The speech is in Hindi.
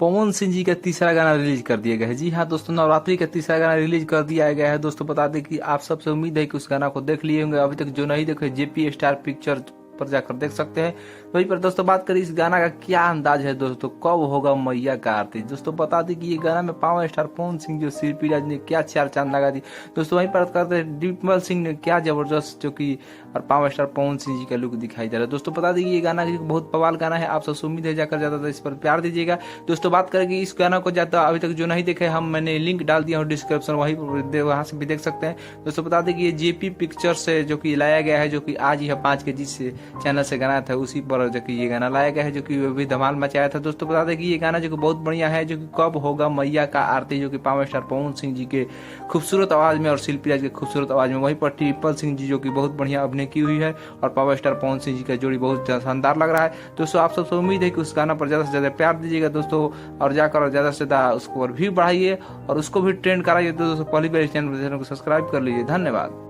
पवन सिंह जी का तीसरा गाना रिलीज कर दिया गया है। जी हाँ दोस्तों, नवरात्रि का तीसरा गाना रिलीज कर दिया गया है। दोस्तों बता दें कि आप सबसे उम्मीद है कि उस गाना को देख लिए होंगे। अभी तक जो नहीं देखे जेपी स्टार पिक्चर पर जाकर देख सकते हैं। वहीं पर दोस्तों बात करें इस गाना का क्या अंदाज है दोस्तों, कब होगा मैया का आरती। दोस्तों बता दें कि ये गाना में पावर स्टार पवन सिंह जो शिल्पी राज ने क्या चार चांद लगा दी। दोस्तों वहीं पर करते हैं डिम्पल सिंह ने क्या जबरदस्त जो कि और पावर स्टार पवन सिंह जी का लुक दिखाई दे रहा है। दोस्तों बता दें कि ये गाना बहुत बवाल गाना है। आप सबसे उम्मीद है जाकर ज्यादा तो इस पर प्यार दीजिएगा। दोस्तों बात करेंगे इस गाना को ज्यादा अभी तक जो नहीं देखे मैंने लिंक डाल दिया हूँ डिस्क्रिप्शन, वहां से भी देख सकते हैं। दोस्तों बता दें कि ये जेपी पिक्चर से जो कि लाया गया है, जो कि आज ही 5 के जिस चैनल से गाना था उसी पर जो कि ये गाना लाया गया है, जो कि भी धमाल मचाया था। दोस्तों बता दें कि ये गाना जो कि बहुत बढ़िया है, जो कि कब होगा मैया का आरती, जो कि पावर स्टार पवन सिंह जी के खूबसूरत आवाज में और शिल्पी राज के खूबसूरत आवाज में, वहीं पर ट्रिपल सिंह जी जो कि बहुत बढ़िया अभिनय की हुई है और पावर स्टार पवन सिंह जी का जोड़ी बहुत शानदार लग रहा है। दोस्तों आप सबसे उम्मीद है कि उस गाना पर ज्यादा से ज्यादा प्यार दीजिएगा दोस्तों, और जाकर ज्यादा से ज्यादा उसको और भी बढ़ाइए और उसको भी ट्रेंड कराइए। दोस्तों पहली बार चैनल को सब्सक्राइब कर लीजिए। धन्यवाद।